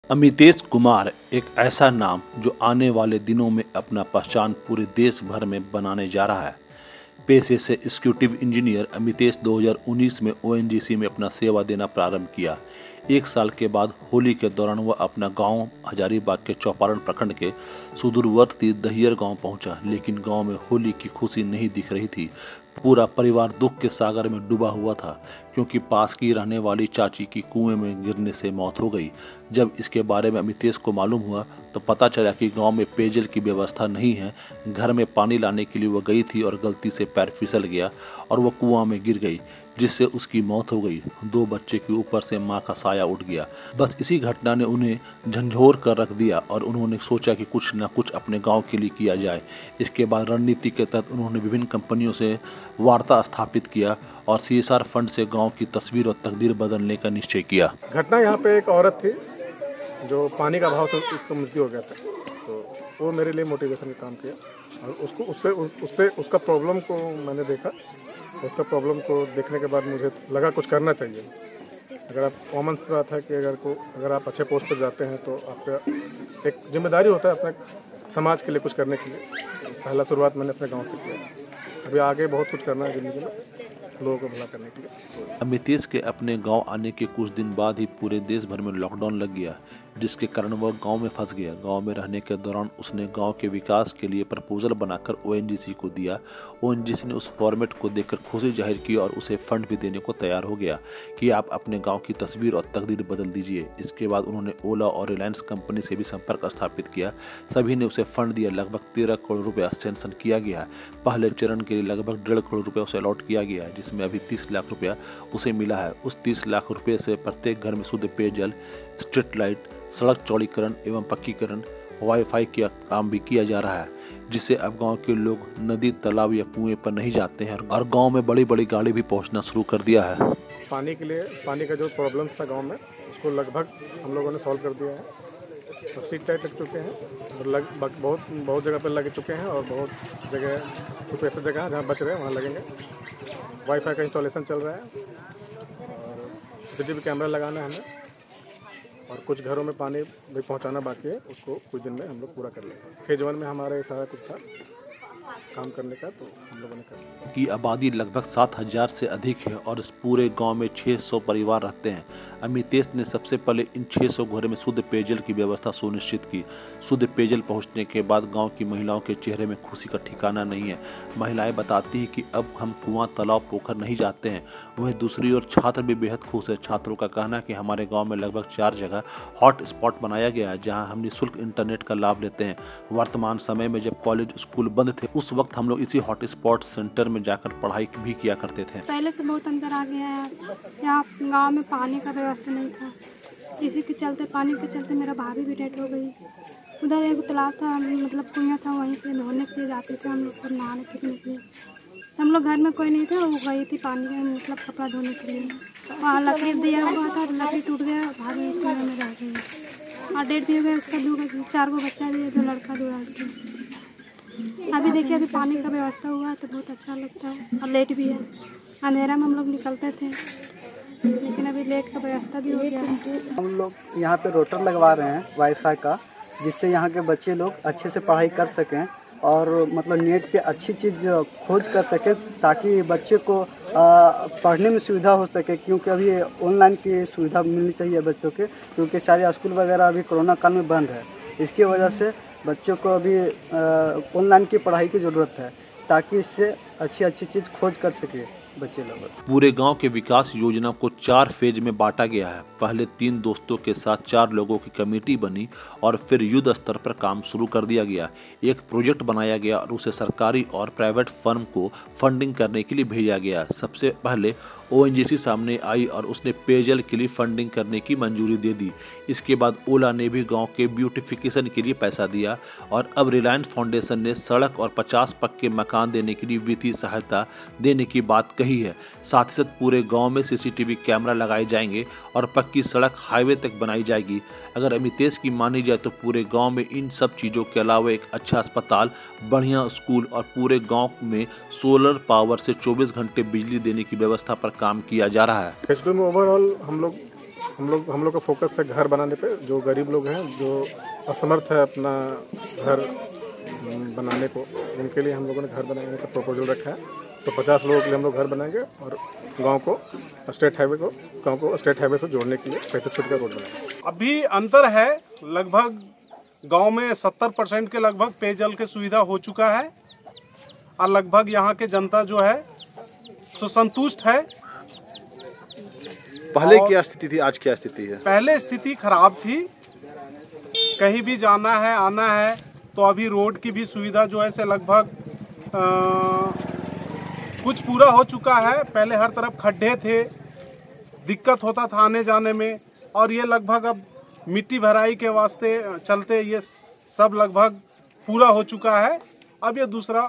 अमितेश कुमार एक ऐसा नाम जो आने वाले दिनों में अपना पहचान पूरे देश भर में बनाने जा रहा है। पेशे से एग्जीक्यूटिव इंजीनियर अमितेश 2019 में ओएनजीसी में अपना सेवा देना प्रारंभ किया। एक साल के बाद होली के दौरान वह अपना गांव हजारीबाग के चौपारण प्रखंड के सुदूरवर्ती दहियर गांव पहुंचा, लेकिन गांव में होली की खुशी नहीं दिख रही थी। पूरा परिवार दुख के सागर में डूबा हुआ था, क्योंकि पास की रहने वाली चाची की कुएं में गिरने से मौत हो गई। जब इसके बारे में अमितेश को मालूम हुआ तो पता चला कि गांव में पेयजल की व्यवस्था नहीं है। घर में पानी लाने के लिए वह गई थी और गलती से पैर फिसल गया और वह कुआं में गिर गई, जिससे उसकी मौत हो गई। 2 बच्चे के ऊपर से मां का साया उठ गया। बस इसी घटना ने उन्हें झंझोर कर रख दिया और उन्होंने सोचा कि कुछ न कुछ अपने गांव के लिए किया जाए। इसके बाद रणनीति के तहत उन्होंने विभिन्न कंपनियों से वार्ता स्थापित किया और सीएसआर फंड से गांव की तस्वीर और तकदीर बदलने का निश्चय किया। घटना यहाँ पे एक औरत थी जो पानी का अभाव से उसका मृत्यु हो गया था, तो वो मेरे लिए मोटिवेशन का काम किया और उससे उसका प्रॉब्लम को मैंने देखा। उसका प्रॉब्लम को देखने के बाद मुझे लगा कुछ करना चाहिए। अगर आप कॉमन सी बात है कि अगर आप अच्छे पोस्ट पर जाते हैं तो आपका एक जिम्मेदारी होता है अपने समाज के लिए कुछ करने के लिए। पहला शुरुआत मैंने अपने गांव से किया। अभी आगे बहुत कुछ करना है जिंदगी में, लोगों को भला करने के लिए। अमितेश के अपने गांव आने के कुछ दिन बाद ही पूरे देश भर में लॉकडाउन लग गया, जिसके कारण वह गांव में फंस गया। गांव में रहने के दौरान उसने गांव के विकास के लिए प्रपोजल बनाकर ओएनजीसी को दिया। ओएनजीसी ने उस फॉर्मेट को देखकर खुशी जाहिर की और उसे फंड भी देने को तैयार हो गया कि आप अपने गांव की तस्वीर और तकदीर बदल दीजिए। इसके बाद उन्होंने ओला और रिलायंस कंपनी से भी संपर्क स्थापित किया। सभी ने उसे फंड दिया। लगभग 13 करोड़ रुपया सैंक्शन किया गया। पहले चरण के लिए लगभग 1.5 करोड़ रुपया उसे अलॉट किया गया, जिसमें अभी 30 लाख रुपया उसे मिला है। उस 30 लाख रुपये से प्रत्येक घर में शुद्ध पेयजल, स्ट्रीट लाइट, सड़क चौड़ीकरण एवं पक्कीकरण, वाईफाई का काम भी किया जा रहा है, जिससे अब गांव के लोग नदी, तालाब या कुएं पर नहीं जाते हैं और गांव में बड़ी बड़ी गाड़ी भी पहुंचना शुरू कर दिया है। पानी के लिए पानी का जो प्रॉब्लम था गांव में, उसको लगभग हम लोगों ने सॉल्व कर दिया है। स्ट्रीट लाइट लग चुके हैं और लगभग बहुत जगह पर लग चुके हैं और बहुत जगह कुछ ऐसी जगह जहाँ बच रहे हैं वहाँ लगेंगे। वाईफाई का इंस्टॉलेशन चल रहा है और सीसीटीवी कैमरा लगाना है हमें, और कुछ घरों में पानी भी पहुंचाना बाकी है। उसको कुछ दिन में हम लोग पूरा कर लेंगे। फेज 1 में हमारा सारा कुछ था काम करने का, तो हम लोगों ने कर लिया। की आबादी लगभग 7,000 से अधिक है और इस पूरे गांव में 600 परिवार रहते हैं। अमितेश ने सबसे पहले इन 600 घरों में शुद्ध पेयजल की व्यवस्था सुनिश्चित की। शुद्ध पेयजल पहुंचने के बाद गांव की महिलाओं के चेहरे में खुशी का ठिकाना नहीं है। महिलाएं बताती हैं कि अब हम कुआं, तालाब, पोखर नहीं जाते हैं। वहीं दूसरी ओर छात्र भी बेहद खुश है। छात्रों का कहना है कि हमारे गाँव में लगभग 4 जगह हॉट स्पॉट बनाया गया है, जहाँ हम निःशुल्क इंटरनेट का लाभ लेते हैं। वर्तमान समय में जब कॉलेज, स्कूल बंद थे, उस वक्त हम लोग इसी हॉटस्पॉट सेंटर में जाकर पढ़ाई भी किया करते थे। पहले से बहुत अंतर आ गया है। यहाँ गांव में पानी का व्यवस्था नहीं था, इसी के चलते, पानी के चलते मेरा भाभी भी डेथ हो गई। उधर एक तालाब था, मतलब कुआं था, वहीं पे नहाने के लिए जाते थे हम लोग, सब नहाने फिरने के लिए। हम लोग घर में कोई नहीं था, वो गई थी पानी में, मतलब कपड़ा धोने के लिए। वहाँ लकड़ी दिया हुआ था, लकड़ी टूट गया, भाभी कुएं में रह गई और डेथ भी हो गया। उसका 4 गो बच्चा भी है, 2 लड़का 2 लड़की। अभी देखिए, अभी पानी का व्यवस्था हुआ है तो बहुत अच्छा लगता है और लेट भी है। अंधेरा में हम लोग निकलते थे, लेकिन अभी लेट का व्यवस्था भी हो गया है। हम लोग यहाँ पे रोटर लगवा रहे हैं वाईफाई का, जिससे यहाँ के बच्चे लोग अच्छे से पढ़ाई कर सकें और मतलब नेट पे अच्छी चीज़ खोज कर सकें, ताकि बच्चे को पढ़ने में सुविधा हो सके। क्योंकि अभी ऑनलाइन की सुविधा मिलनी चाहिए बच्चों के, क्योंकि सारे स्कूल वगैरह अभी कोरोना काल में बंद है। इसकी वजह से बच्चों को अभी ऑनलाइन की पढ़ाई की ज़रूरत है, ताकि इससे अच्छी चीज़ खोज कर सके बच्चे लोग। पूरे गांव के विकास योजना को 4 फेज में बांटा गया है। पहले 3 दोस्तों के साथ 4 लोगों की कमेटी बनी और फिर युद्ध स्तर पर काम शुरू कर दिया गया। एक प्रोजेक्ट बनाया गया और उसे सरकारी और प्राइवेट फर्म को फंडिंग करने के लिए भेजा गया। सबसे पहले ओएनजीसी सामने आई और उसने पेयजल के लिए फंडिंग करने की मंजूरी दे दी। इसके बाद ओला ने भी गांव के ब्यूटिफिकेशन के लिए पैसा दिया और अब रिलायंस फाउंडेशन ने सड़क और 50 पक्के मकान देने के लिए वित्तीय सहायता देने की बात कही है। साथ ही साथ पूरे गांव में सीसीटीवी कैमरा लगाए जाएंगे और पक्की सड़क हाईवे तक बनाई जाएगी। अगर अमितेश की मानी जाए तो पूरे गांव में इन सब चीज़ों के अलावा एक अच्छा अस्पताल, बढ़िया स्कूल और पूरे गांव में सोलर पावर से 24 घंटे बिजली देने की व्यवस्था पर काम किया जा रहा है। फेज 2 में ओवरऑल हम लोग हम लोग का फोकस है घर बनाने पे। जो गरीब लोग हैं, जो असमर्थ है अपना घर बनाने को, उनके लिए हम लोगों ने घर बनाने का प्रपोजल रखा है। तो 50 लोगों के लिए हम लोग घर बनाएंगे और गांव को स्टेट हाईवे से जोड़ने के लिए 35 फीट का रोड बनाएंगे। अभी अंतर है, लगभग गांव में 70% के लगभग पेयजल की सुविधा हो चुका है और लगभग यहाँ के जनता जो है सो संतुष्ट है। पहले क्या स्थिति थी, आज क्या स्थिति है? पहले स्थिति खराब थी, कहीं भी जाना है आना है तो अभी रोड की भी सुविधा जो है से लगभग कुछ पूरा हो चुका है। पहले हर तरफ खड्डे थे, दिक्कत होता था आने जाने में, और ये लगभग अब मिट्टी भराई के वास्ते चलते ये सब लगभग पूरा हो चुका है। अब ये दूसरा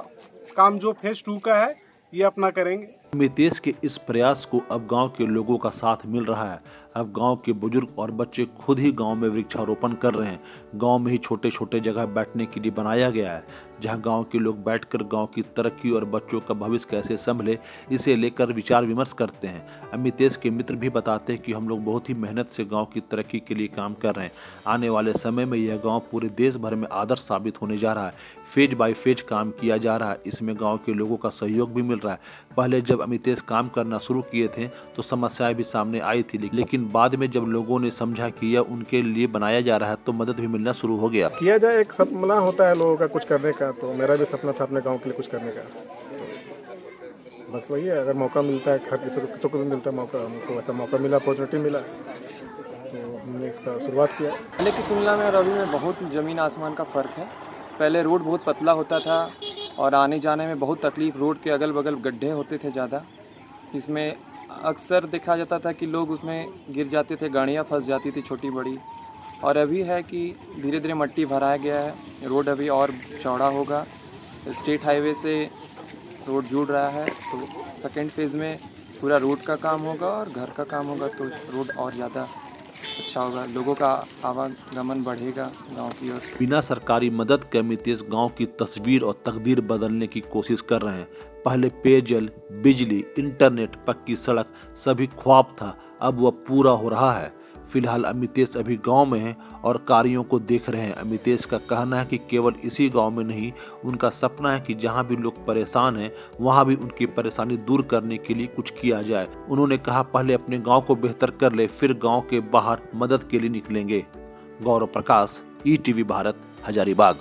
काम जो फेज 2 का है ये अपना करेंगे। अमितेश के इस प्रयास को अब गांव के लोगों का साथ मिल रहा है। अब गांव के बुजुर्ग और बच्चे खुद ही गांव में वृक्षारोपण कर रहे हैं। गांव में ही छोटे छोटे जगह बैठने के लिए बनाया गया है, जहां गांव के लोग बैठकर गांव की तरक्की और बच्चों का भविष्य कैसे संभले इसे लेकर विचार विमर्श करते हैं। अमितेश के मित्र भी बताते हैं कि हम लोग बहुत ही मेहनत से गाँव की तरक्की के लिए काम कर रहे हैं। आने वाले समय में यह गाँव पूरे देश भर में आदर्श साबित होने जा रहा है। फेज बाय फेज काम किया जा रहा है, इसमें गाँव के लोगों का सहयोग भी मिल रहा है। पहले जब अमितेश काम करना शुरू किए थे तो समस्याएं भी सामने आई थी, लेकिन बाद में जब लोगों ने समझा कि यह उनके लिए बनाया जा रहा है तो मदद भी मिलना शुरू हो गया। किया जाए, एक सपना होता है लोगों का कुछ करने का, तो मेरा भी सपना था अपने गांव के लिए कुछ करने का। तो बस वही है, अगर मौका मिलता है, हर किसी को भी मिलता है मौका, हमको ऐसा मौका मिला, अपॉर्चुनिटी मिला, तो हमने इसका शुरुआत किया। पहले की तुलना में और अभी में बहुत ज़मीन आसमान का फ़र्क है। पहले रोड बहुत पतला होता था और आने जाने में बहुत तकलीफ, रोड के अगल बगल गड्ढे होते थे ज़्यादा, इसमें अक्सर देखा जाता था कि लोग उसमें गिर जाते थे, गाड़ियाँ फंस जाती थी छोटी बड़ी। और अभी है कि धीरे धीरे मट्टी भराया गया है, रोड अभी और चौड़ा होगा, स्टेट हाईवे से रोड जुड़ रहा है, तो सेकेंड फेज़ में पूरा रोड का काम होगा और घर का काम होगा, तो रोड और ज़्यादा अच्छा होगा, लोगों का आवागमन बढ़ेगा गांव की ओर। बिना सरकारी मदद के अमितेश गांव की तस्वीर और तकदीर बदलने की कोशिश कर रहे हैं। पहले पेयजल, बिजली, इंटरनेट, पक्की सड़क सभी ख्वाब था, अब वह पूरा हो रहा है। फिलहाल अमितेश अभी गांव में हैं और कार्यों को देख रहे हैं। अमितेश का कहना है कि केवल इसी गांव में नहीं, उनका सपना है कि जहां भी लोग परेशान हैं वहां भी उनकी परेशानी दूर करने के लिए कुछ किया जाए। उन्होंने कहा, पहले अपने गांव को बेहतर कर ले, फिर गांव के बाहर मदद के लिए निकलेंगे। गौरव प्रकाश, ETV भारत, हजारीबाग।